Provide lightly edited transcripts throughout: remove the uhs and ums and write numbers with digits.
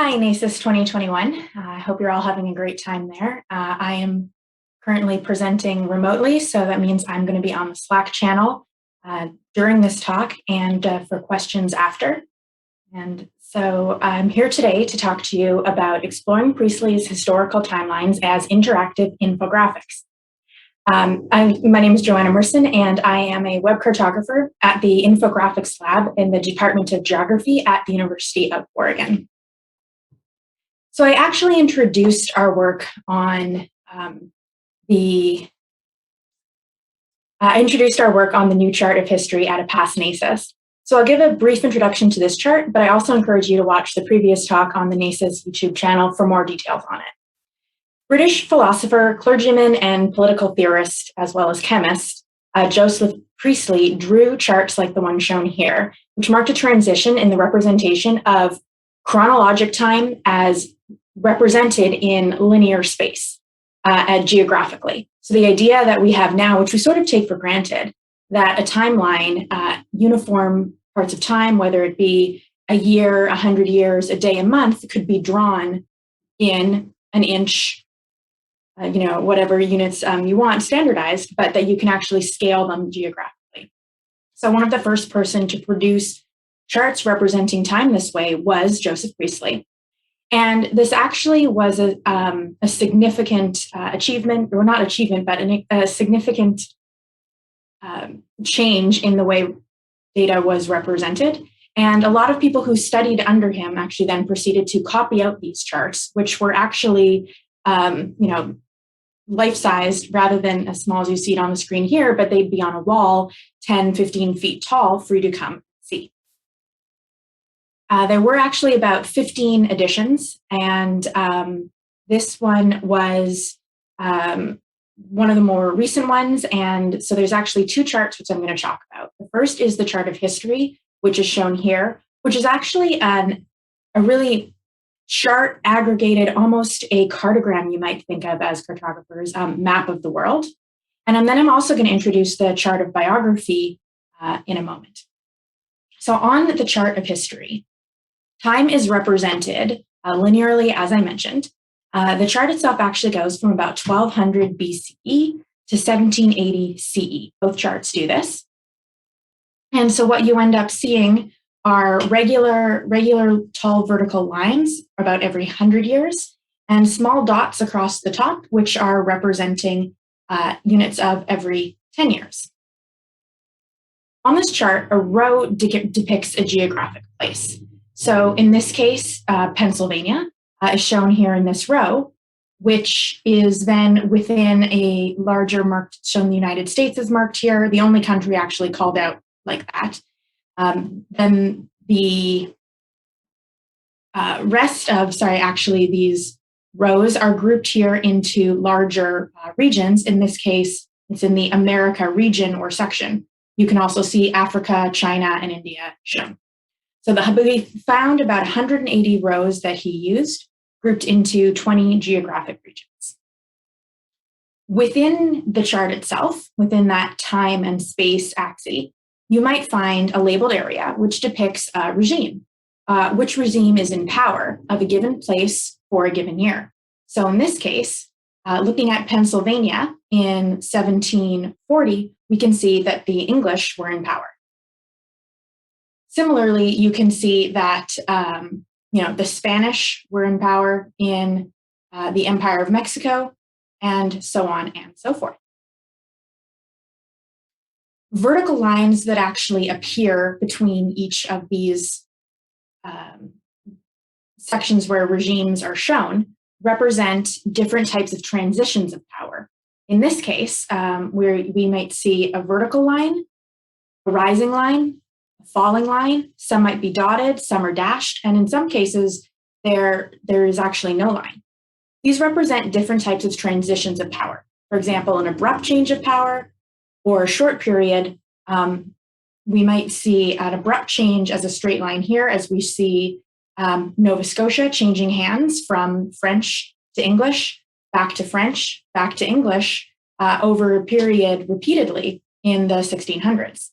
Hi, NACIS 2021. I hope you're all having a great time there. I am currently presenting remotely, so that means I'm going to be on the Slack channel during this talk and for questions after. And so I'm here today to talk to you about exploring Priestley's historical timelines as interactive infographics. My name is Joanna Merson, and I am a web cartographer at the Infographics lab in the Department of Geography at the University of Oregon. So I actually introduced our work on the new chart of history at a past NACIS. So I'll give a brief introduction to this chart, but I also encourage you to watch the previous talk on the NACIS YouTube channel for more details on it. British philosopher, clergyman, and political theorist, as well as chemist, Joseph Priestley drew charts like the one shown here, which marked a transition in the representation of chronologic time as represented in linear space geographically. So the idea that we have now, which we sort of take for granted, that a timeline, uniform parts of time, whether it be a year, 100 years, a day, a month, could be drawn in an inch, whatever units you want, standardized, but that you can actually scale them geographically. So one of the first person to produce charts representing time this way was Joseph Priestley. And this actually was a significant achievement, or not achievement, but a significant change in the way data was represented. And a lot of people who studied under him actually then proceeded to copy out these charts, which were actually, life-sized rather than as small as you see it on the screen here, but they'd be on a wall 10, 15 feet tall for you to come see. There were actually about 15 editions, and this one was one of the more recent ones. And so there's actually two charts, which I'm going to talk about. The first is the chart of history, which is shown here, which is actually a really chart aggregated, almost a cartogram you might think of as cartographers, map of the world. And then I'm also going to introduce the chart of biography in a moment. So on the chart of history, time is represented linearly, as I mentioned. The chart itself actually goes from about 1200 BCE to 1780 CE. Both charts do this. And so what you end up seeing are regular tall vertical lines about every 100 years and small dots across the top, which are representing units of every 10 years. On this chart, a row depicts a geographic place. So in this case, Pennsylvania is shown here in this row, which is then within a larger marked, shown the United States is marked here, the only country actually called out like that. Then the rest of, these rows are grouped here into larger regions. In this case, it's in the America region or section. You can also see Africa, China, and India shown. So we found about 180 rows that he used, grouped into 20 geographic regions. Within the chart itself, within that time and space axis, you might find a labeled area which depicts a regime, which regime is in power of a given place for a given year. So in this case, looking at Pennsylvania in 1740, we can see that the English were in power. Similarly, you can see that the Spanish were in power in the Empire of Mexico, and so on and so forth. Vertical lines that actually appear between each of these sections where regimes are shown represent different types of transitions of power. In this case, where we might see a vertical line, a rising line, a falling line. Some might be dotted, some are dashed, and in some cases, there is actually no line. These represent different types of transitions of power. For example, an abrupt change of power or a short period. We might see an abrupt change as a straight line here, as we see Nova Scotia changing hands from French to English, back to French, back to English, over a period repeatedly in the 1600s.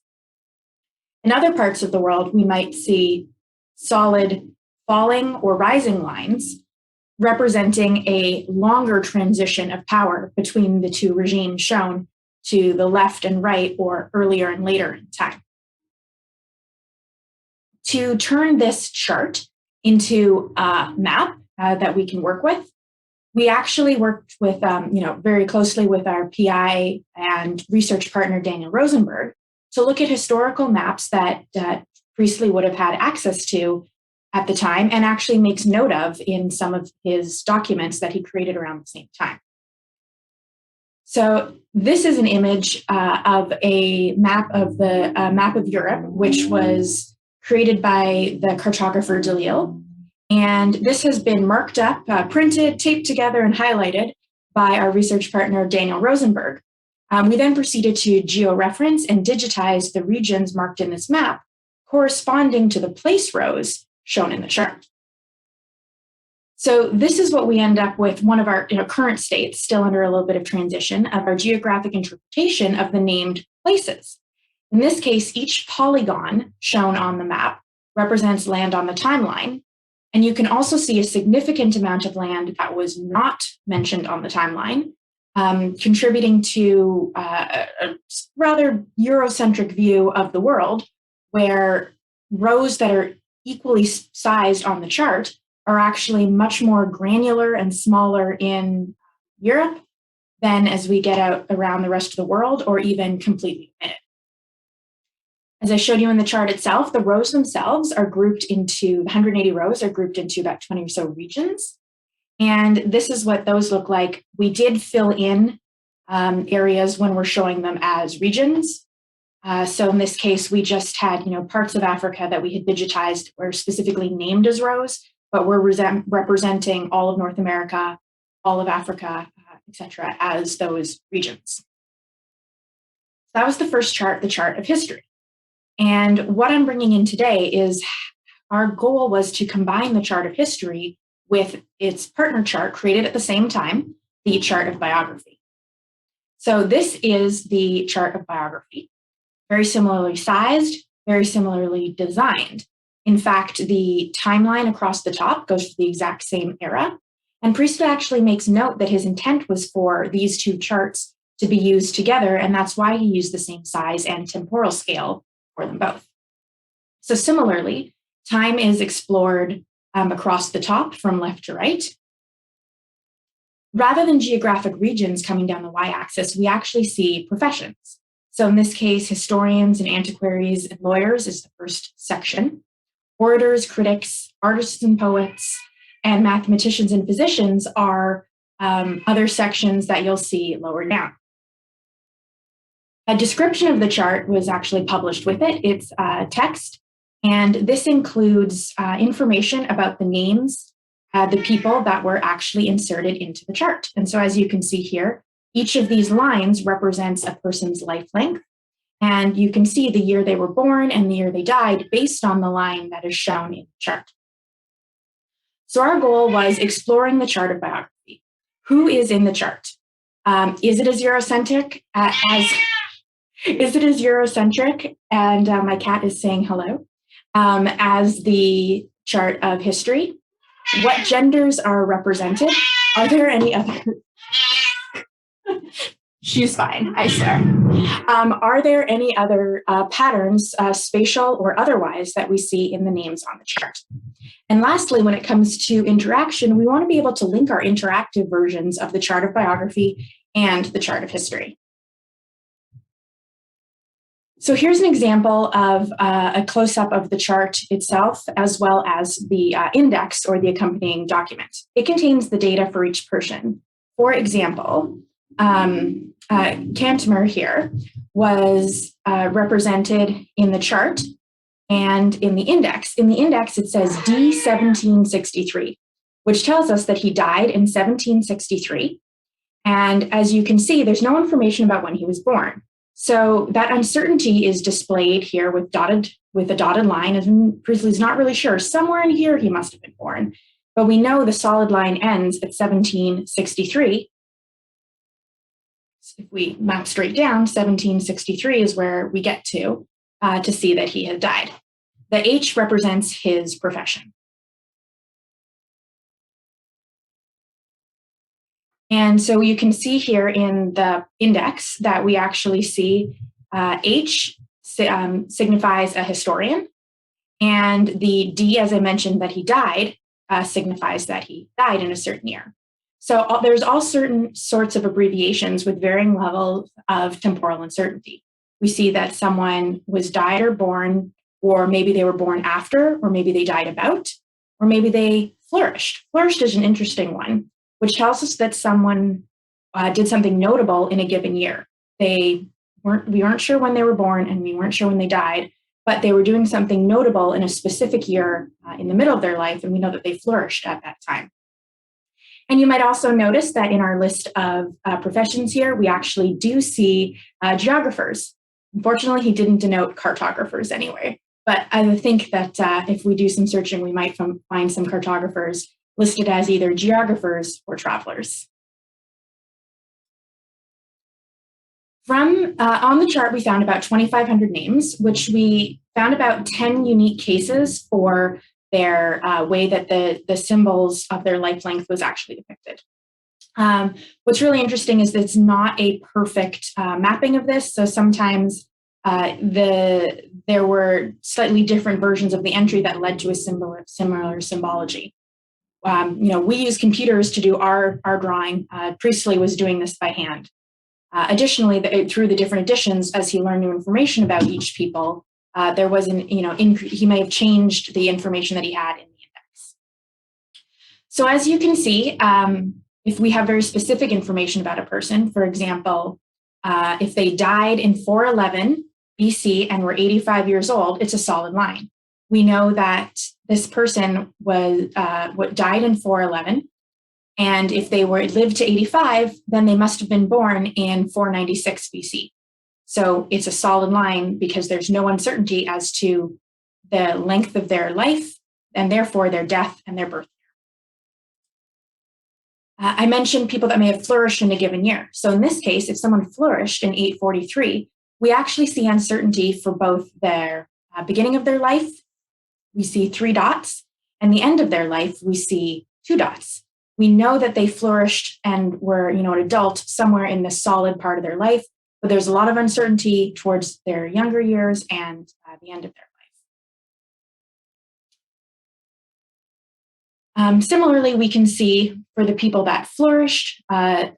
In other parts of the world, we might see solid falling or rising lines representing a longer transition of power between the two regimes shown to the left and right, or earlier and later in time. To turn this chart into a map that we can work with, we actually worked with, very closely with our PI and research partner, Daniel Rosenberg, to look at historical maps that Priestley would have had access to at the time and actually makes note of in some of his documents that he created around the same time. So this is an image of a map of Europe, which was created by the cartographer Delisle. And this has been marked up, printed, taped together, and highlighted by our research partner, Daniel Rosenberg. We then proceeded to georeference and digitize the regions marked in this map corresponding to the place rows shown in the chart. So this is what we end up with, one of our current states, still under a little bit of transition, of our geographic interpretation of the named places. In this case, each polygon shown on the map represents land on the timeline. And you can also see a significant amount of land that was not mentioned on the timeline, contributing to a rather Eurocentric view of the world, where rows that are equally sized on the chart are actually much more granular and smaller in Europe than as we get out around the rest of the world, or even completely omitted. As I showed you in the chart itself, the rows themselves are grouped into, 180 rows are grouped into about 20 or so regions. And this is what those look like. We did fill in areas when we're showing them as regions. So in this case, we just had parts of Africa that we had digitized were specifically named as rows, but we're representing all of North America, all of Africa, etc., as those regions. So that was the first chart, the chart of history. And what I'm bringing in today is our goal was to combine the chart of history with its partner chart created at the same time, the chart of biography. So this is the chart of biography, very similarly sized, very similarly designed. In fact, the timeline across the top goes to the exact same era. And Priestley actually makes note that his intent was for these two charts to be used together, and that's why he used the same size and temporal scale for them both. So similarly, time is explored across the top from left to right. Rather than geographic regions coming down the y-axis, we actually see professions. So in this case, historians and antiquaries and lawyers is the first section. Orators, critics, artists and poets, and mathematicians and physicians are other sections that you'll see lower down. A description of the chart was actually published with it. It's text, and this includes information about the names, the people that were actually inserted into the chart. And so as you can see here, each of these lines represents a person's life length, and you can see the year they were born and the year they died based on the line that is shown in the chart. So our goal was exploring the chart of biography. Who is in the chart? Is it as Eurocentric and my cat is saying hello, as the chart of history? What genders are represented? Are there any other? She's fine, I swear. Are there any other patterns, spatial or otherwise, that we see in the names on the chart? And lastly, when it comes to interaction, we want to be able to link our interactive versions of the chart of biography and the chart of history. So here's an example of a close-up of the chart itself, as well as the index or the accompanying document. It contains the data for each person. For example, Cantemir here was represented in the chart and in the index. In the index, it says D 1763, which tells us that he died in 1763. And as you can see, there's no information about when he was born. So that uncertainty is displayed here with a dotted line, and Priestley's not really sure. Somewhere in here, he must have been born. But we know the solid line ends at 1763. If we map straight down, 1763 is where we get to see that he had died. The H represents his profession. And so you can see here in the index that we actually see H signifies a historian, and the D, as I mentioned, that he died, signifies that he died in a certain year. So there's all certain sorts of abbreviations with varying levels of temporal uncertainty. We see that someone was died or born, or maybe they were born after, or maybe they died about, or maybe they flourished. Flourished is an interesting one, which tells us that someone did something notable in a given year. We weren't sure when they were born, and we weren't sure when they died, but they were doing something notable in a specific year in the middle of their life, and we know that they flourished at that time. And you might also notice that in our list of professions here, we actually do see geographers. Unfortunately, he didn't denote cartographers anyway, but I think that if we do some searching, we might find some cartographers listed as either geographers or travelers. From on the chart, we found about 2,500 names, which we found about 10 unique cases for their way that the symbols of their life length was actually depicted. What's really interesting is that it's not a perfect mapping of this. So sometimes there were slightly different versions of the entry that led to a similar symbology. We use computers to do our drawing. Priestley was doing this by hand. Additionally, through the different editions, as he learned new information about each people, there was he may have changed the information that he had in the index. So as you can see, if we have very specific information about a person, for example, if they died in 411 BC and were 85 years old, it's a solid line. We know that this person died in 411. And if they lived to 85, then they must have been born in 496 BC. So it's a solid line because there's no uncertainty as to the length of their life and therefore their death and their birth year. I mentioned people that may have flourished in a given year. So in this case, if someone flourished in 843, we actually see uncertainty for both their beginning of their life, we see 3 dots, and the end of their life, we see 2 dots. We know that they flourished and were, an adult somewhere in the solid part of their life, but there's a lot of uncertainty towards their younger years and the end of their life. Similarly, we can see for the people that flourished, but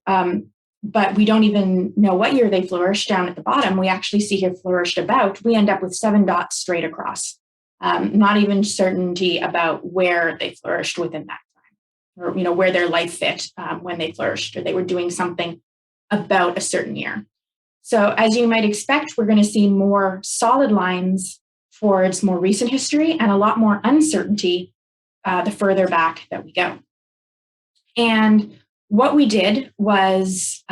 we don't even know what year they flourished down at the bottom. We actually see here flourished about. We end up with 7 dots straight across. Not even certainty about where they flourished within that. Or where their life fit when they flourished, or they were doing something about a certain year. So as you might expect, we're going to see more solid lines towards more recent history and a lot more uncertainty the further back that we go. And what we did was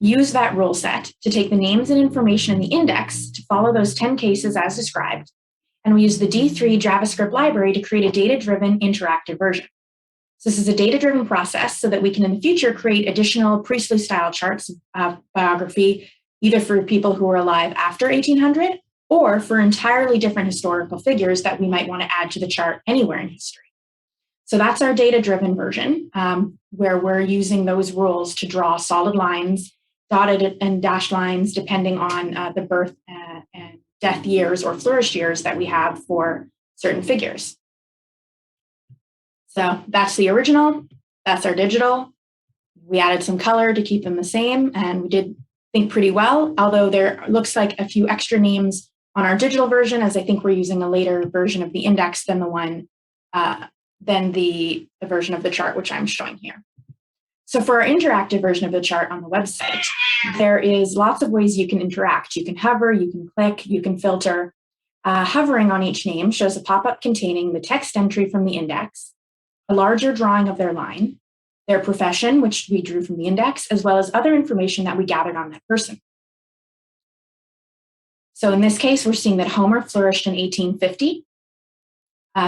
use that rule set to take the names and information in the index to follow those 10 cases as described. And we used the D3 JavaScript library to create a data-driven interactive version. So this is a data-driven process so that we can in the future create additional Priestley-style charts of biography, either for people who were alive after 1800 or for entirely different historical figures that we might want to add to the chart anywhere in history. So that's our data-driven version, where we're using those rules to draw solid lines, dotted and dashed lines, depending on the birth and death years or flourished years that we have for certain figures. So that's the original, that's our digital. We added some color to keep them the same, and we did think pretty well, although there looks like a few extra names on our digital version, as I think we're using a later version of the index than the version of the chart, which I'm showing here. So for our interactive version of the chart on the website, there is lots of ways you can interact. You can hover, you can click, you can filter. Hovering on each name shows a pop-up containing the text entry from the index, a larger drawing of their line, their profession, which we drew from the index, as well as other information that we gathered on that person. So in this case, we're seeing that Homer flourished in 1850.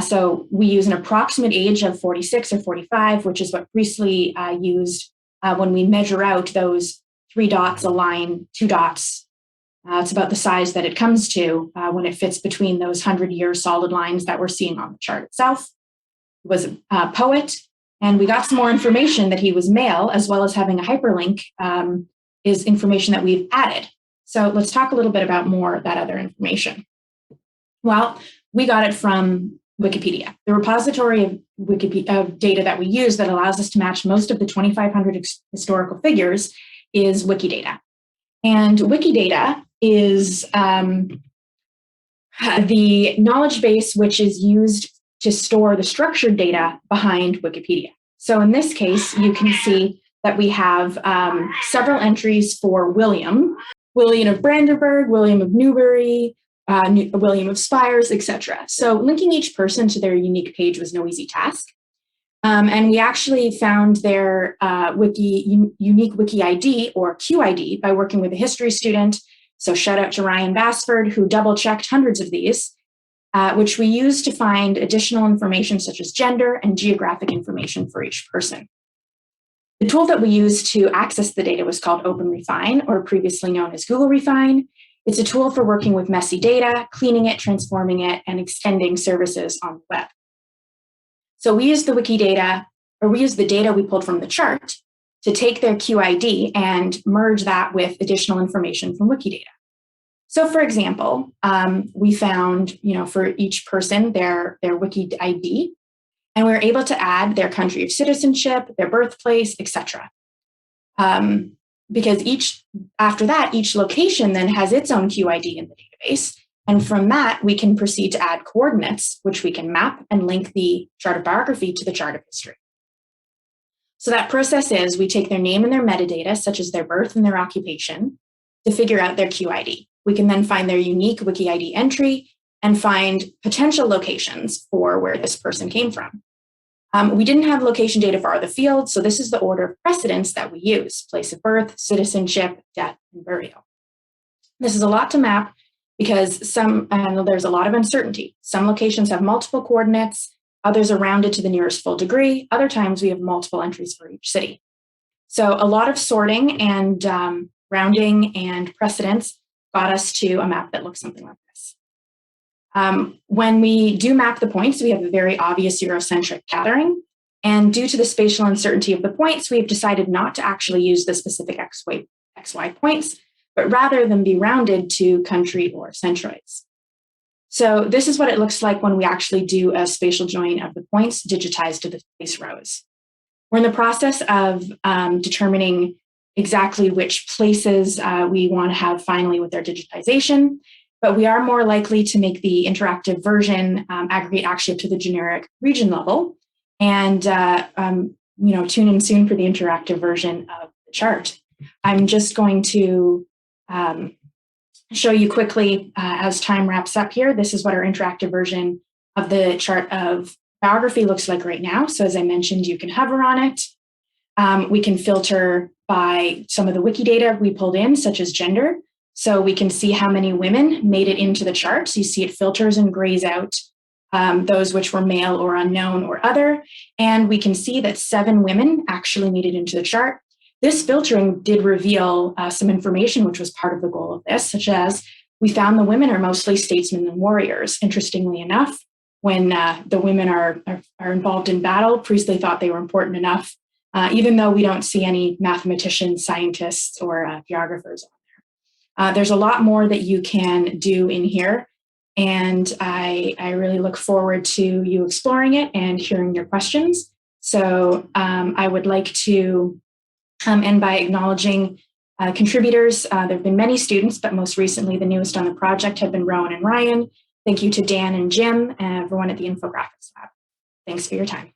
So we use an approximate age of 46 or 45, which is what Priestley used when we measure out those 3 dots, a line, 2 dots. It's about the size that it comes to when it fits between those 100-year solid lines that we're seeing on the chart itself. He was a poet, And we got some more information that he was male, as well as having a hyperlink is information that we've added. So let's talk a little bit about more of that other information. Well, we got it from Wikipedia. The repository of data that we use that allows us to match most of the 2,500 historical figures is Wikidata. And Wikidata is the knowledge base which is used to store the structured data behind Wikipedia. So in this case, you can see that we have several entries for William of Brandenburg, William of Newbury, William of Spires, etc. So linking each person to their unique page was no easy task. And we actually found their unique wiki ID or QID by working with a history student. So shout out to Ryan Bassford, who double checked hundreds of these, which we used to find additional information such as gender and geographic information for each person. The tool that we used to access the data was called OpenRefine, or previously known as Google Refine. It's a tool for working with messy data, cleaning it, transforming it, and extending services on the web. So we used the Wikidata, or we used the data we pulled from the chart to take their QID and merge that with additional information from Wikidata. So for example, we found, for each person, their Wiki ID, and we were able to add their country of citizenship, their birthplace, etc. Because after that, each location then has its own QID in the database. And from that, we can proceed to add coordinates, which we can map and link the chart of biography to the chart of history. So that process is we take their name and their metadata, such as their birth and their occupation, to figure out their QID. We can then find their unique Wiki ID entry and find potential locations for where this person came from. We didn't have location data for other fields, so this is the order of precedence that we use: place of birth, citizenship, death, and burial. This is a lot to map because there's a lot of uncertainty. Some locations have multiple coordinates, others are rounded to the nearest full degree, other times we have multiple entries for each city. So a lot of sorting and rounding and precedence got us to a map that looks something like this. When we do map the points, we have a very obvious Eurocentric gathering. And due to the spatial uncertainty of the points, we've decided not to actually use the specific XY points, but rather than be rounded to country or centroids. So this is what it looks like when we actually do a spatial join of the points digitized to the space rows. We're in the process of determining exactly which places we want to have finally with our digitization, but we are more likely to make the interactive version aggregate actually to the generic region level, and tune in soon for the interactive version of the chart. I'm just going to show you quickly as time wraps up here. This is what our interactive version of the chart of biography looks like right now. So as I mentioned, you can hover on it. We can filter by some of the wiki data we pulled in, such as gender. So we can see how many women made it into the chart. So you see it filters and grays out those which were male or unknown or other. And we can see that 7 women actually made it into the chart. This filtering did reveal some information which was part of the goal of this, such as we found the women are mostly statesmen and warriors. Interestingly enough, when the women are involved in battle, Priestley thought they were important enough, even though we don't see any mathematicians, scientists, or geographers on there. There's a lot more that you can do in here, and I really look forward to you exploring it and hearing your questions. So I would like to end by acknowledging contributors. There have been many students, but most recently the newest on the project have been Rowan and Ryan. Thank you to Dan and Jim and everyone at the Infographics Lab. Thanks for your time.